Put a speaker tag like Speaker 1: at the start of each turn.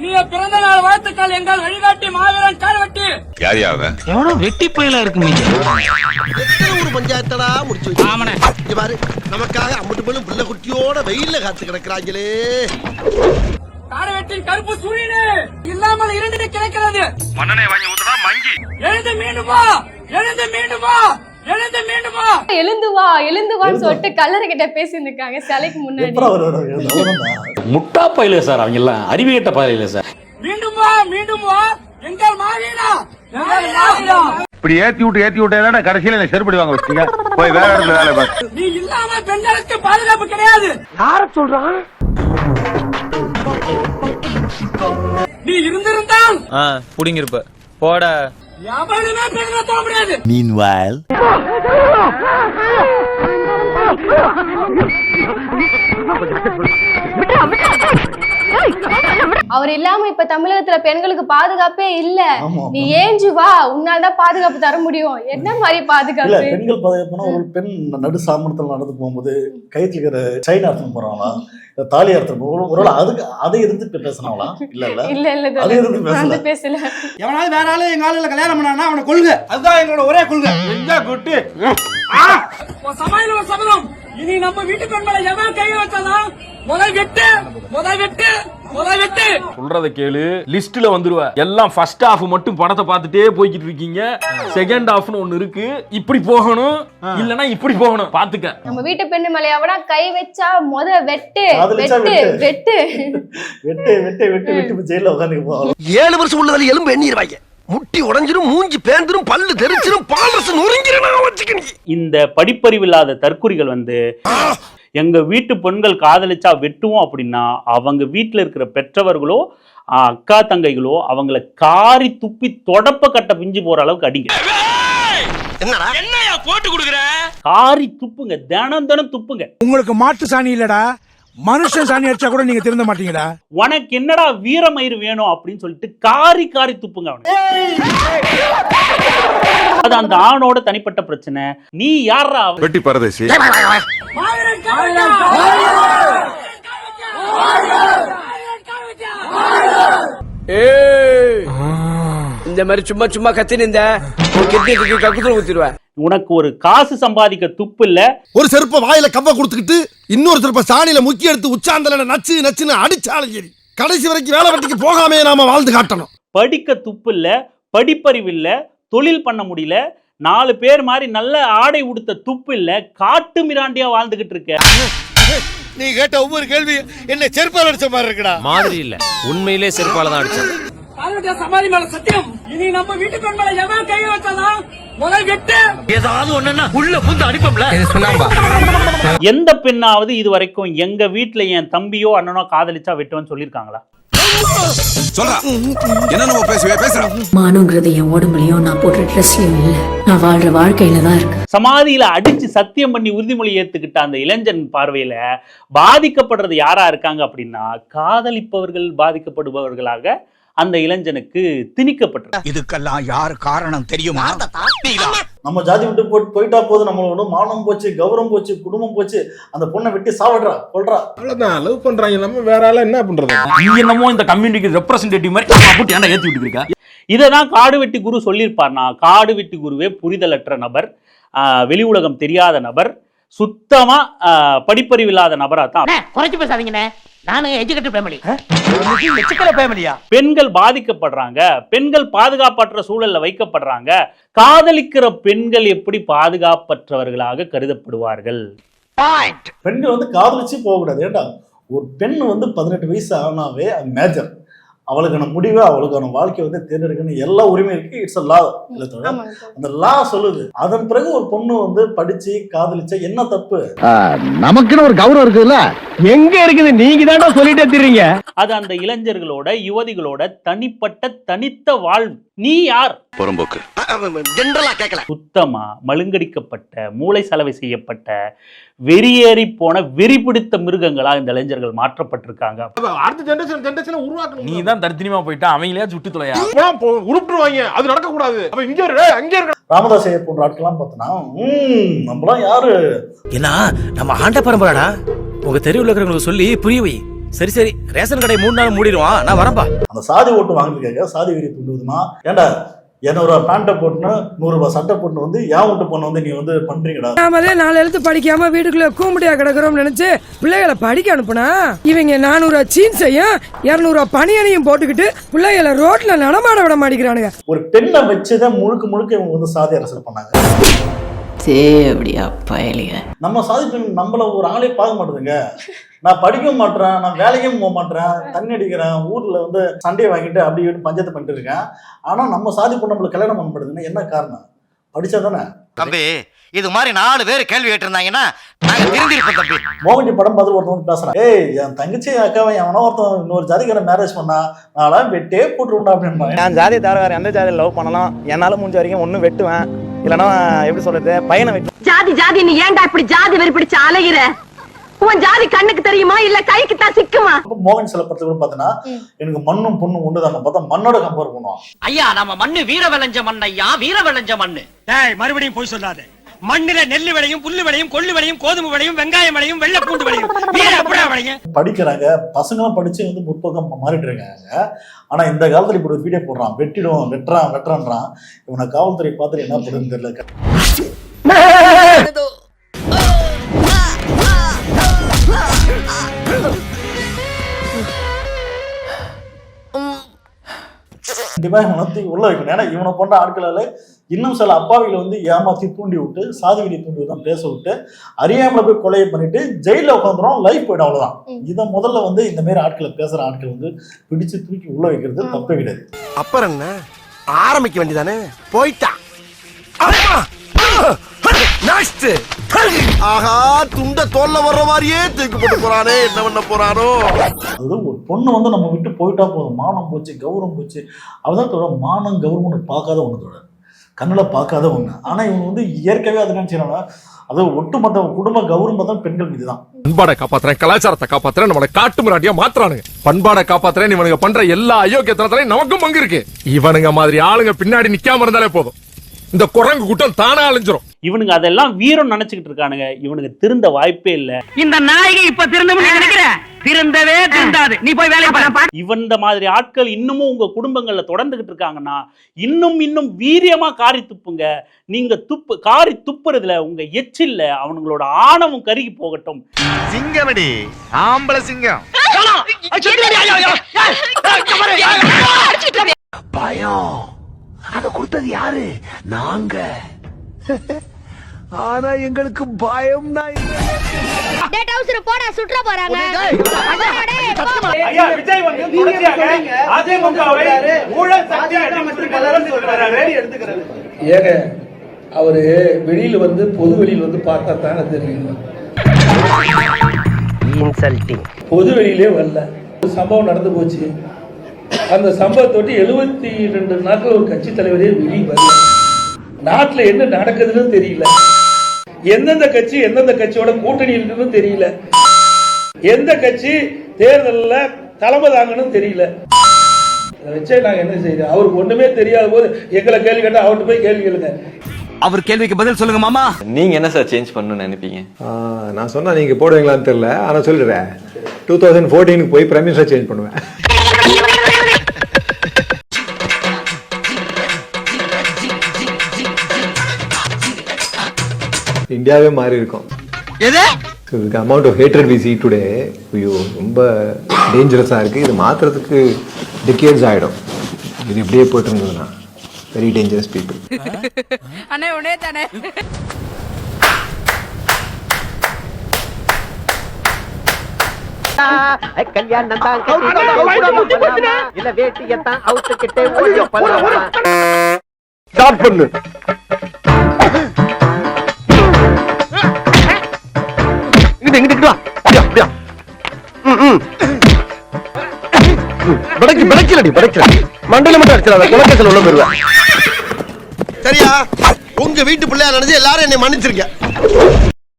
Speaker 1: இனிய பிறந்த நாள் வாழ்த்துக்கள் எங்கள் வழிகாட்டி மாவீரன் கால்வெட்டி.
Speaker 2: எவனோ வெட்டி பயிலா இருக்கு.
Speaker 3: ஒரு பஞ்சாயத்தடா முடிச்சு வச்சு பாரு, நமக்காக அம்பட்டு போலும் பிள்ளை குட்டியோட வெயில்ல காத்து கிடக்குறாங்களே.
Speaker 1: காரவெட்டின் கருப்பு சூரியனே இல்லாமல் இரண்டு கிடைக்கிறது.
Speaker 4: மண்ணனை வாங்கி ஊத்துறா மங்கி.
Speaker 1: எழுந்து மீண்டும் வா, எழுந்து மீண்டும் வா, எழுந்து மீண்டும் வா.
Speaker 5: எழுந்து வான்னு சொல்லிட்டு கல்லறை கிட்ட பேசிட்டு இருக்காங்க சிலைக்கு முன்னாடி.
Speaker 2: முட்டா பயில சார், அவங்க எல்லாம் அறிவியட்ட பயில சார்.
Speaker 1: மீண்டும் வா, மீண்டும் வா, எங்கள் மாவீரா, எங்கள் மாவீரா.
Speaker 4: இப்படி ஏத்தி விட்டு கடைசியில என்ன செருப்படி வாங்க வச்சீங்க. போய் வேற இடத்துல வேலை பாரு.
Speaker 1: நீ இல்லாம பெண்களுக்கு பாதுகாப்பு கிடையாது.
Speaker 3: யார சொல்றான்?
Speaker 1: நீ இருந்திருந்தால்
Speaker 6: புடிங்கிருப்ப போட
Speaker 1: எவனுமே பெண்ணை தொட முடியாது.
Speaker 3: Meanwhile,
Speaker 5: அவர் இல்லாம இப்ப தமிழகத்துல பெண்களுக்கு பாதுகாப்பே இல்ல. நீ ஏஞ்சு வா, உன்னால்தான் பாதுகாப்பு தர முடியும். என்ன மாதிரி பாதுகாப்பு?
Speaker 7: பெண்கள் பாதுகாப்புனா ஒரு பெண் நடு சாமர்த்தியம் நடந்து போகும்போது கைத்துல இருக்கிற செயின் அர்த்தம் போறாங்களா, தாலி அர்த்தம் ஒரு அதுக்கு அதை எதிர்த்து பேசினாங்களா? இல்ல
Speaker 5: பேசல.
Speaker 1: எவனாவது வேற ஆளு எங்க ஆளுல கல்யாணம் பண்ணானா அவனை கொள்ளுங்க. அதுதான் எங்களோட ஒரே கொள்கை. சமையல் ஒரு சபதம். இனி நம்ம வீட்டு பெண்களை எவன் கை வச்சாலும் முதல் வெட்டு.
Speaker 6: சொல்றத கேளு, லிஸ்ட்ல வந்துருவ. எல்லாம் ஃபர்ஸ்ட் ஹாஃப் மட்டும் படத்தை பார்த்துட்டே போய்கிட்டு இருக்கீங்க. செகண்ட் ஹாஃப்னு ஒண்ணு இருக்கு. இப்படி போகணும் இல்லனா இப்படி போகணும். பாத்துக்க.
Speaker 5: நம்ம வீட்டு பெண்ணு மேல எவனா கை வச்சா வெட்டு
Speaker 7: ஜெயில உட்காந்து
Speaker 3: 7 வருஷம் உள்ளதுல எலும்பு எண்ணிடுவாங்க. முட்டி உடைஞ்சிரும், மூஞ்சி பேந்திரும், பல்லு தெரிச்சிரும், பாலரசு நொறுங்கிரும்.
Speaker 8: இந்த படிப்பறிவில்லாத தற்குறிகள் எங்க வீட்டு பெண்கள் காதலிச்சா வெட்டுவோம் அப்படின்னா அவங்க வீட்டுல இருக்கிற பெற்றவர்களோ அக்கா தங்கைகளோ அவங்கள காரி துப்பி தொடப்ப கட்ட பிஞ்சு போற அளவுக்கு அடிங்க.
Speaker 4: என்னையா போட்டு கொடுக்குற?
Speaker 8: காரி துப்புங்க, தினம் துப்புங்க.
Speaker 9: உங்களுக்கு மாட்டு சாணி இல்லடா, மனுஷன் சாணி அடிச்சா கூட நீங்க திருந்த மாட்டீங்கடா.
Speaker 8: உனக்கு என்னடா வீரமயிறு வேணும் அப்படின்னு சொல்லிட்டு காரி துப்புங்க அவனுக்கு. அது அந்த ஆணோட தனிப்பட்ட பிரச்சனை. நீ யாரா?
Speaker 4: வெட்டி பரதேசி.
Speaker 3: இந்த மாதிரி சும்மா கத்தின ஊத்திடுவேன்.
Speaker 8: உனக்கு ஒரு காசு சம்பாதிக்க துப்பு இல்ல.
Speaker 3: ஒரு செருப்ப வாயில கவ்வ கொடுத்துக்கிட்டு இன்னொரு செருப்ப சாணியில முக்கி எடுத்து உச்சாந்தல நச்சுன்னு அடிச்சாலும் சரி, கடைசி வரைக்கும் வேலை வெட்டிக்கு போகாமே நாம வாழ்ந்து காட்டணும்.
Speaker 8: படிக்க துப்பு இல்ல, படிப்பறிவு இல்ல, தொழில் பண்ண முடியல, 4 பேர் மாதிரி நல்ல ஆடை உடுத்த துப்பு இல்ல, காட்டு மிராண்டியா வாழ்ந்துகிட்டு இருக்க.
Speaker 3: நீ கேட்ட ஒவ்வொரு கேள்வி என்ன செருப்பால அடிச்ச மாதிரி இருக்குடா.
Speaker 6: மாதிரி இல்ல, உண்மையிலே செருப்பால தான் அடிச்சேன்.
Speaker 1: சமாதி மேல சத்தியம். இனி நம்ம வீட்டு பெண்களை எவன் கை வச்சாலும் முதல் வெட்டு.
Speaker 4: ஏதாவது ஒண்ணுன்னா உள்ள புந்து அடிப்போம்ல.
Speaker 8: எந்த பெண்ணாவது இது வரைக்கும் எங்க வீட்டுல என் தம்பியோ அண்ணனோ காதலிச்சா வெட்டுவன்னு சொல்லிருக்காங்களா?
Speaker 10: மானுங்கிறது என் உடம்புலயும் நான் போடுற ட்ரெஸ்லயும் இல்ல, நான் வாழ்ற வாழ்க்கையில தான் இருக்கு.
Speaker 8: சமாதியில அடிச்சு சத்தியம் பண்ணி உறுதிமொழி ஏத்துக்கிட்ட அந்த இளைஞன் பார்வையில பாதிக்கப்படுறது யாரா இருக்காங்க அப்படின்னா காதலிப்பவர்கள் பாதிக்கப்படுபவர்களாக அந்த இளைஞனுக்கு திணிக்கப்பட்டிருக்கு.
Speaker 9: இதுக்கெல்லாம் யாரு காரணம் தெரியுமா?
Speaker 7: நம்ம ஜாதி விட்டு போயிட்டா போது நம்மளோட மானம் போச்சு, கௌரவம் போச்சு, குடும்பம் போச்சு. அந்த பொண்ணை வெட்டி சாவடுறா, கொல்றா.
Speaker 6: அவ்வளவுதான், லவ் பண்றாங்க. நம்ம வேற ஆள என்ன பண்றது? நீ என்னமோ இந்த கம்யூனிட்டி ரெப்ரசன்டேட்டிவ் மாதிரி போட்டு ஏன்டா ஏத்தி விட்டுருக்கா?
Speaker 8: இததான் காடு வெட்டி குரு சொல்லியிருப்பார்னா, காடு வெட்டி குருவே புரிதலற்ற நபர், வெளி உலகம் தெரியாத நபர், சுத்தமா படிப்பறிவில்லாத நபரா தான்.
Speaker 1: குறைச்சு பேசாதீங்கண்ணே, நானு எஜுகேட்டட் ஃபேமிலி.
Speaker 8: பெண்கள் பாதிக்கப்படுறாங்க, பெண்கள் பாதுகாப்பற்ற சூழல்ல வைக்கப்படுறாங்க. காதலிக்கிற பெண்கள் எப்படி பாதுகாப்பற்றவர்களாக கருதப்படுவார்கள்?
Speaker 7: பெண்கள் காதலிச்சு போக கூடாது. ஏண்டா ஒரு பெண் 18 வயசு ஆனாவே அது மேஜர். அவளுக்கான முடிவு, அவளுக்கான வாழ்க்கை தேர்ந்தெடுக்கணும் எல்லா உரிமையும் இருக்கு. இட்ஸ் லா. அந்த லா சொல்லுது. அதன் பிறகு ஒரு பொண்ணு படிச்சு காதலிச்சா என்ன தப்பு?
Speaker 3: நமக்குன்னு ஒரு கௌரவம் இருக்குல்ல, எங்க இருக்குது? நீங்க தான்டா சொல்லிட்டே தெரியுங்க.
Speaker 8: அது அந்த இளைஞர்களோட யுவதிகளோட தனித்த வாழ்வு. நீ யார்?
Speaker 4: புறம்போக்கு.
Speaker 3: ஜெனரலா கேட்கல.
Speaker 8: சுத்தமா மழுங்கடிக்கப்பட்ட, மூளை சலவை செய்யப்பட்ட, வெறியேறி போன வெறி பிடித்த மிருகங்களா இந்த இளைஞர்கள் மாற்றப்பட்டிருக்காங்க.
Speaker 6: அடுத்த ஜெனரேஷன் உருவாக்கணும். நீ தான் தரித்தினியமா போயிட்டா, அவங்களே சுட்டு தொலையா உருட்டுவாங்க. அது நடக்க கூடாது. அப்ப இங்க இருக்க
Speaker 7: ராமதாஸ் ஐயர் போன்ற ஆட்கள்லாம் பார்த்தனா நம்மளாம் யாரு?
Speaker 2: ஏன்னா நம்ம ஆண்ட பரம்பரைடா. உங்க தெருவில் இருக்கிறவங்களுக்கு சொல்லி புரிய வை.
Speaker 11: சரி சரி ரேஷன் கடை 3 நாள் மூடிடுவான், நான் வரம்பா.
Speaker 7: அந்த சாதி ஓட்டு வாங்குறதுக்காக சாதி வெறி தூண்டுதுமா? ஏன்டா 200 ரூபா பேண்ட்டை போட்டுன்னு 100 ரூபாய் சட்டை போட்டுன்னு வந்து ஏன் வீட்டு பொண்ணு வந்து நீ வந்து பண்றீங்கடா?
Speaker 1: நாமளே 4 எழுத்து படிக்காம வீட்டுக்குள்ள கூம்படியா கிடக்குறோம்னு நினைச்சு பிள்ளைகளை படிக்க அனுப்புனா இவங்க 400 ரூபா சீன்ஸையும் 200 ரூபா பனியனையும் போட்டுக்கிட்டு பிள்ளைகளை ரோட்ல நடமாட விட மாட்டேங்கிறானுங்க.
Speaker 7: ஒரு பெண்ணை வச்சுதான் முழுக்க இவங்க வந்து சாதி அரசியல் பண்ணாங்க. நம்ம சாதி பெண் நம்மள ஒரு ஆளே பார்க்க மாட்டேதுங்க. நான் படிக்க மாட்டேன், நான் வேலைக்கும் போக மாட்டேன், தண்ணி அடிக்கிறேன், ஊர்ல வந்து சண்டையை வாங்கிட்டு அப்படி பஞ்சாயத்து பண்ணிட்டு இருக்கேன். ஆனா நம்ம சாதி பொண்ணு நம்மள கல்யாணம் பண்ண மாட்டேதுன்னா என்ன காரணம்? படிச்சா தானே
Speaker 11: தம்பி. இது மாதிரி 4 பேர் கேள்வி கேட்டிருந்தாங்கன்னா நாங்க திருந்திருப்போம் தம்பி.
Speaker 7: மோகன்ஜி படம் பார்த்து ஒருத்தன் வந்து பேசுறான், என் தங்கச்சி அக்காவை எவனோ ஒருத்தன் இன்னொரு ஜாதிக்கார மேரேஜ் பண்ணா நான் வெட்டே போட்டுருண்டா அப்படின்னா.
Speaker 12: நான் ஜாதியை தவிர வேற எந்த ஜாதியை லவ் பண்ணலாம், என்னால முடிஞ்ச வரைக்கும் ஒன்னும் வெட்டுவேன், இல்லைன்னா எப்படி சொல்றது பையனை வெட்டு.
Speaker 13: ஜாதி நீ ஏன்டா இப்படி ஜாதி வெறி பிடிச்சு அலைகிற? உன் ஜாதி கண்ணுக்கு தெரியுமா இல்ல கைக்கு தான் சிக்குமா?
Speaker 7: மோகன் சில படத்துல கூட பாத்தீங்கன்னா எனக்கு மண்ணும் பொண்ணும் ஒண்ணுதான் பார்த்தா மண்ணோட கம்பேர் பண்ணுவான்.
Speaker 11: ஐயா நம்ம மண்ணு வீர விளைஞ்ச மண் ஐயா, வீர விளைஞ்ச மண்ணு.
Speaker 1: மறுபடியும் போய் சொல்லாத. மண்ணில நெல்லு விளையும், புல்லு விளையும், கொள்ளு விளையும், கோதுமை விளையும், வெங்காயம் விளையும், வெள்ளை பூண்டு விளையும்.
Speaker 7: படிக்கிறாங்க பசங்களும் படிச்சு வந்து முற்போக்கம் மாறிட்டு இருக்காங்க. ஆனா இந்த காலத்துல இப்படி ஒரு வீடியோ போடுறான், வெட்டுறான்றான். இவனை காவல்துறை பார்த்துட்டு என்ன பண்ணுன்னு தெரியல. கண்டிப்பா இவனை உள்ள வைக்கணும். ஏன்னா இவனை போன்ற ஆட்களால இன்னும் சில அப்பாவிகளை வந்து ஏமாத்தி தூண்டி விட்டு சாதி வெறி தூண்டி விட்டு பேச விட்டு அறியாமல போய் கொலையை பண்ணிட்டு ஜெயில உட்காந்துரும், லைஃப் போயிடும், அவ்வளவுதான். இதை முதல்ல வந்து இந்த மாதிரி ஆட்களை பேசுற ஆட்கள் வந்து பிடிச்சு தூக்கி உள்ள வைக்கிறது தப்பே கிடையாது.
Speaker 3: அப்புறம் என்ன ஆரம்பிக்க வேண்டியதானே? போயிட்டான். ஆஹா துண்ட தோல்ல வர்ற மாதிரியே தூக்கி போட்டு போறானே, என்ன பண்ண போறானோ?
Speaker 7: அது ஒரு பொண்ணு வந்து நம்ம விட்டு போயிட்டா போதும், மானம் போச்சு, கௌரவம் போச்சு. அவதான் தோட மானம் கௌரவம் பார்க்காத ஒண்ணு, கண்ணுல பார்க்காத ஒண்ணு. ஆனா இவங்க வந்து இயற்கையாவே அதை நினைச்சாங்கன்னா அது ஒட்டுமொத்த குடும்ப கௌரவம் தான் பெண்கள் மீதுதான்.
Speaker 9: பண்பாடை காப்பாத்துறேன், கலாச்சாரத்தை காப்பாத்துறேன், நம்மளை காட்டு முறாட்டியா மாத்துறானுங்க. பண்பாடை காப்பாத்துறேன், இவனுங்க பண்ற எல்லா அயோக்கியத்தனத்திலையும் நமக்கும் பங்கு இருக்கு. இவனுங்க மாதிரி ஆளுங்க பின்னாடி நிக்காம இருந்தாலே போதும், இந்த குரங்கு கூட்டம் தானா அழிஞ்சிரும்.
Speaker 8: இவனுங்க அதெல்லாம் வீரம் நினைச்சுக்கிட்டு இருக்கானுங்க. இவனுக்கு திருந்த வாய்ப்பே இல்ல.
Speaker 11: இந்த நாயகி இப்ப திருந்தவே திருந்தாது. நீ போய் வேலைய பாரு.
Speaker 8: இவன் இந்த மாதிரி ஆட்கள் இன்னமும் உங்க குடும்பங்கள்ல தொடர்ந்துகிட்டு இருக்காங்கன்னா இன்னும் வீரியமா காரி துப்புங்க. நீங்க காரி துப்புறதுல உங்க எச்சில்ல அவங்களோட ஆணவம் கருகி போகட்டும்.
Speaker 3: சிங்கமடி ஆம்பளை சிங்கம். பயம் அத கொடுத்தது யாரு? நாங்க. ஆனா எங்களுக்கு பயம் தான்.
Speaker 5: டேட் ஹவுஸ்ல போடா சுற்ற போறாங்க.
Speaker 1: ஐயா விஜய் வந்து தொடர்ச்சியாக அதிமுகவை ஊழல் சக்தி அடிமைப்படுத்துகிறாருன்னு சொல்றாரு. எடுத்துக்கிறாரு.
Speaker 14: ஏங்க அவரு வெளியில வந்து பொது வெளியில வந்து பார்த்தா தானே தெரியும்.
Speaker 11: இன்சல்ட்டிங்.
Speaker 14: பொது வெளியிலே வரல. ஒரு சம்பவம் நடந்து போச்சு. அந்த சம்பவத்தொட்டி 72 நாட்கள் ஒரு கட்சி தலைவரே வெளியே வரல. நாட்டுல என்ன நடக்குதுன்னு தெரியல. எந்தெந்த கட்சியோட கூட்டணி இருக்குன்னு தெரியல. எந்த கட்சி தேர்தலில் தலைமை தாங்கன்னு தெரியல. அதை வச்சே நாங்க என்ன செய்யறோம்? அவருக்கு ஒண்ணுமே தெரியாத போது எங்களை கேள்வி கேட்டா அவர்கிட்ட போய் கேள்வி கேளுங்க.
Speaker 11: அவர் கேள்விக்கு பதில் சொல்லுங்க மாமா.
Speaker 12: நீங்க என்ன சார் சேஞ்ச் பண்ணணும்னு நினைப்பீங்க?
Speaker 9: நான் சொன்னா நீங்க போடுவீங்களான்னு தெரியல, ஆனா சொல்லிடுறேன். 2014 போய் பிரைம் மினிஸ்டர் சேஞ்ச் பண்ணுவேன். இந்தியாவே மாறி இருக்கும். The amount of hatred we see today ரொம்ப டேஞ்சரஸா இருக்கு. இது மாத்துறதுக்கு decades ஆயிடும். இது இப்படியே போயிட்டு இருந்ததுன்னா very dangerous people.
Speaker 13: அண்ணே உடனே தானே
Speaker 11: கல்யாணம் தான் இல்ல வேட்டியத்தான் அவுத்துக்கிட்டே
Speaker 3: ஸ்டார்ட் பண்ணு. இங்கிட்டு வா. அப்படியா படைக்கல மண்டல மட்டும் அடிச்சிடாத, குலக்கேசல் உள்ள போயிருவேன். சரியா? உங்க வீட்டு பிள்ளையா நினைச்சு எல்லாரும் என்னை மன்னிச்சிருக்க.